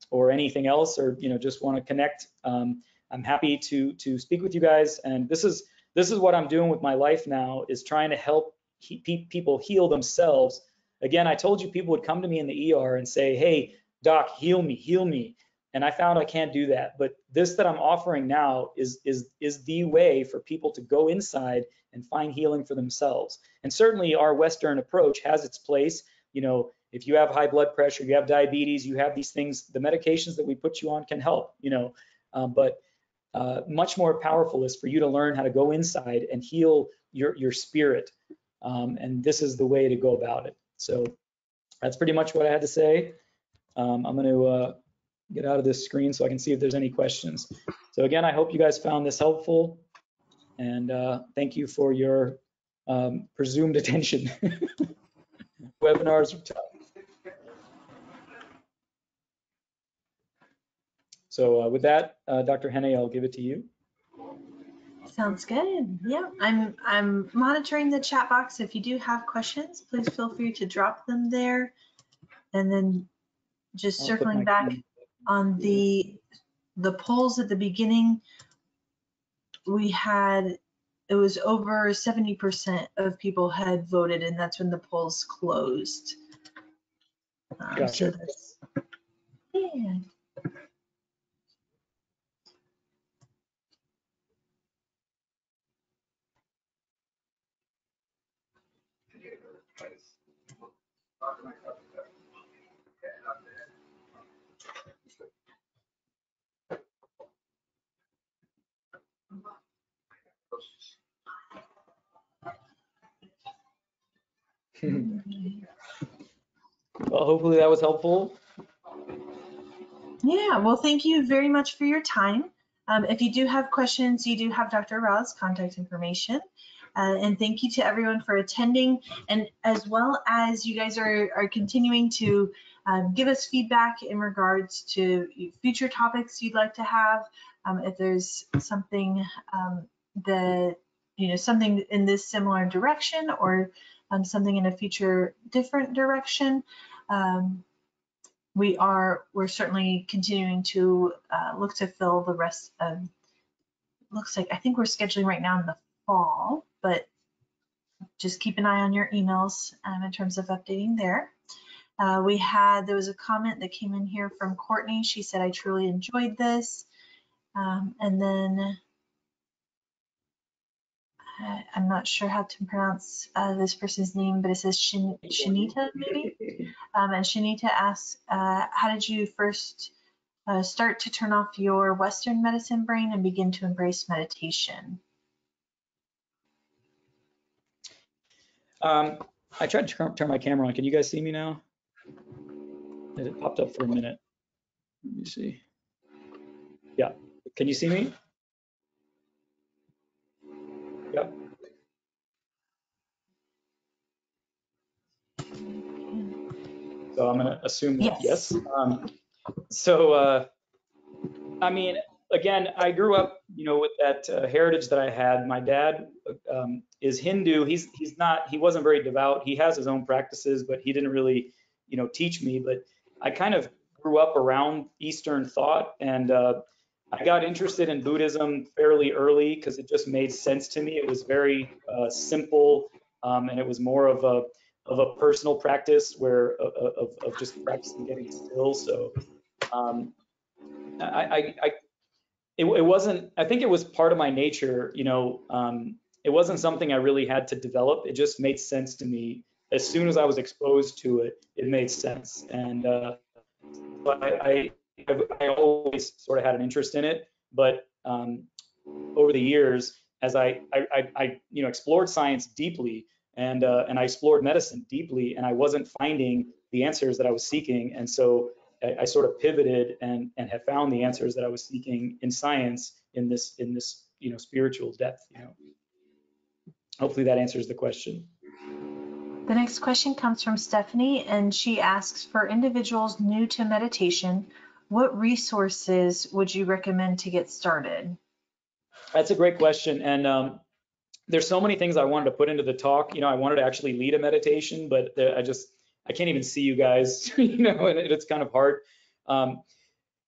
or anything else, or just want to connect, I'm happy to speak with you guys. And this is what I'm doing with my life now, is trying to help people heal themselves. Again, I told you people would come to me in the ER and say, "Hey, doc, heal me, heal me." And I found I can't do that. But this that I'm offering now is the way for people to go inside and find healing for themselves. And certainly our Western approach has its place. If you have high blood pressure, you have diabetes, you have these things, the medications that we put you on can help, but much more powerful is for you to learn how to go inside and heal your spirit. And this is the way to go about it. So that's pretty much what I had to say. I'm going to get out of this screen so I can see if there's any questions. So again, I hope you guys found this helpful, and thank you for your presumed attention. Webinars are tough. So with that, Dr. Henne, I'll give it to you.
Sounds good. Yeah, I'm monitoring the chat box. If you do have questions, please feel free to drop them there. And then just circling back on the polls at the beginning, it was over 70% of people had voted, and that's when the polls closed.
Gotcha.
So that's, yeah.
Well, hopefully that was helpful.
Yeah, well, thank you very much for your time. If you do have questions, you do have Dr. Rao's contact information. And thank you to everyone for attending, and as well as you guys are continuing to give us feedback in regards to future topics you'd like to have. If there's something something in this similar direction, or something in a future different direction, we're certainly continuing to look to fill the rest of, looks like, I think we're scheduling right now in the fall, but just keep an eye on your emails in terms of updating there. There was a comment that came in here from Courtney. She said, "I truly enjoyed this." And then I'm not sure how to pronounce this person's name, but it says Shanita, maybe? And Shanita asks, how did you first start to turn off your Western medicine brain and begin to embrace meditation?
I tried to turn my camera on. Can you guys see me now? It popped up for a minute. Let me see. Yeah. Can you see me? Yep. So I'm going to assume that yes. I mean, again, I grew up, with that heritage that I had. My dad is Hindu. He wasn't very devout. He has his own practices, but he didn't really, teach me. But I kind of grew up around Eastern thought, and I got interested in Buddhism fairly early because it just made sense to me. It was very simple, and it was more of a personal practice of just practicing getting still. So it wasn't, I think it was part of my nature, it wasn't something I really had to develop. It just made sense to me. As soon as I was exposed to it, it made sense. And I always sort of had an interest in it, but over the years, as I explored science deeply, and I explored medicine deeply, and I wasn't finding the answers that I was seeking. And so I sort of pivoted and have found the answers that I was seeking in science in this spiritual depth. Hopefully that answers the question.
The next question comes from Stephanie, and she asks, for individuals new to meditation, what resources would you recommend to get started?
That's a great question. And there's so many things I wanted to put into the talk. I wanted to actually lead a meditation, but I can't even see you guys, and it's kind of hard.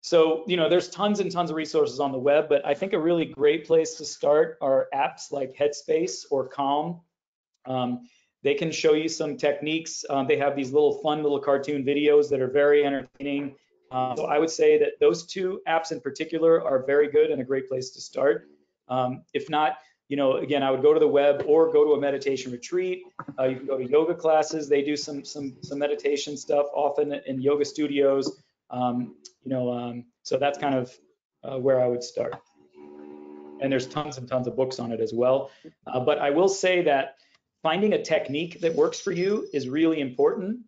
So there's tons and tons of resources on the web, but I think a really great place to start are apps like Headspace or Calm. They can show you some techniques. They have these fun little cartoon videos that are very entertaining. So I would say that those two apps in particular are very good and a great place to start. If not, again, I would go to the web or go to a meditation retreat. You can go to yoga classes. They do some meditation stuff often in yoga studios. So that's kind of where I would start. And there's tons and tons of books on it as well. But I will say that finding a technique that works for you is really important.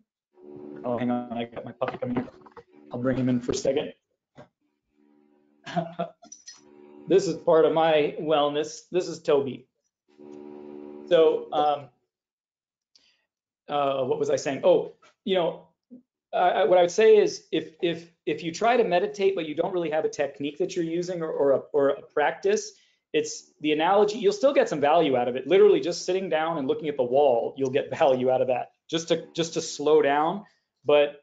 Oh, hang on, I got my puppy coming in. I'll bring him in for a second. This is part of my wellness. This is Toby. So what was I saying? Oh, what I would say is if you try to meditate but you don't really have a technique that you're using or a practice, it's the analogy, you'll still get some value out of it. Literally just sitting down and looking at the wall, you'll get value out of that, just to slow down. But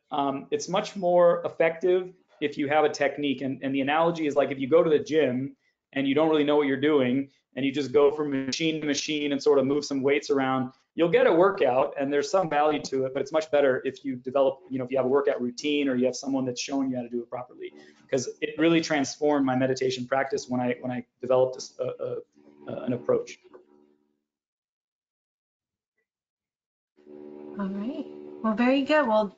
it's much more effective if you have a technique. And the analogy is like if you go to the gym and you don't really know what you're doing and you just go from machine to machine and sort of move some weights around, you'll get a workout and there's some value to it, but it's much better if you develop, if you have a workout routine or you have someone that's showing you how to do it properly. Because it really transformed my meditation practice when I developed an approach.
All right. Well, very good. Well,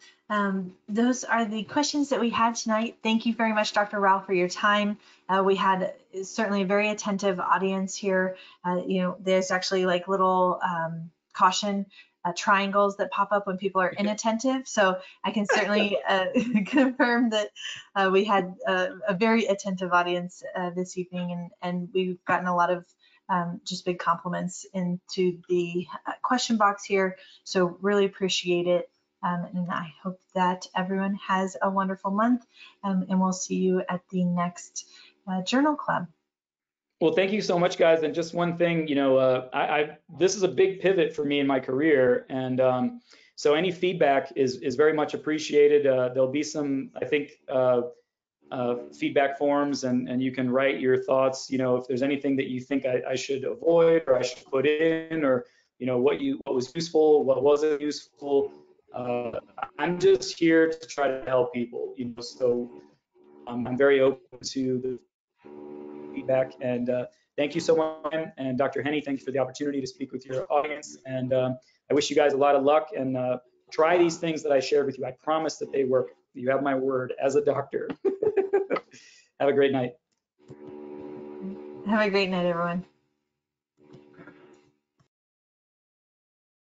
those are the questions that we had tonight. Thank you very much, Dr. Rao, for your time. We had certainly a very attentive audience here. There's actually like little caution triangles that pop up when people are inattentive. So I can certainly confirm that we had a very attentive audience this evening, and we've gotten a lot of just big compliments into the question box here. So really appreciate it. And I hope that everyone has a wonderful month, and we'll see you at the next Journal Club.
Well, thank you so much, guys. And just one thing, this is a big pivot for me in my career. And so any feedback is very much appreciated. There'll be some, I think, feedback forms, and you can write your thoughts. If there's anything that you think I should avoid or I should put in, or what was useful, what wasn't useful. I'm just here to try to help people. So I'm very open to the feedback. And thank you so much. And Dr. Henney, thank you for the opportunity to speak with your audience. And I wish you guys a lot of luck, and try these things that I shared with you. I promise that they work. You have my word as a doctor. Have a great night.
Have a great night, everyone.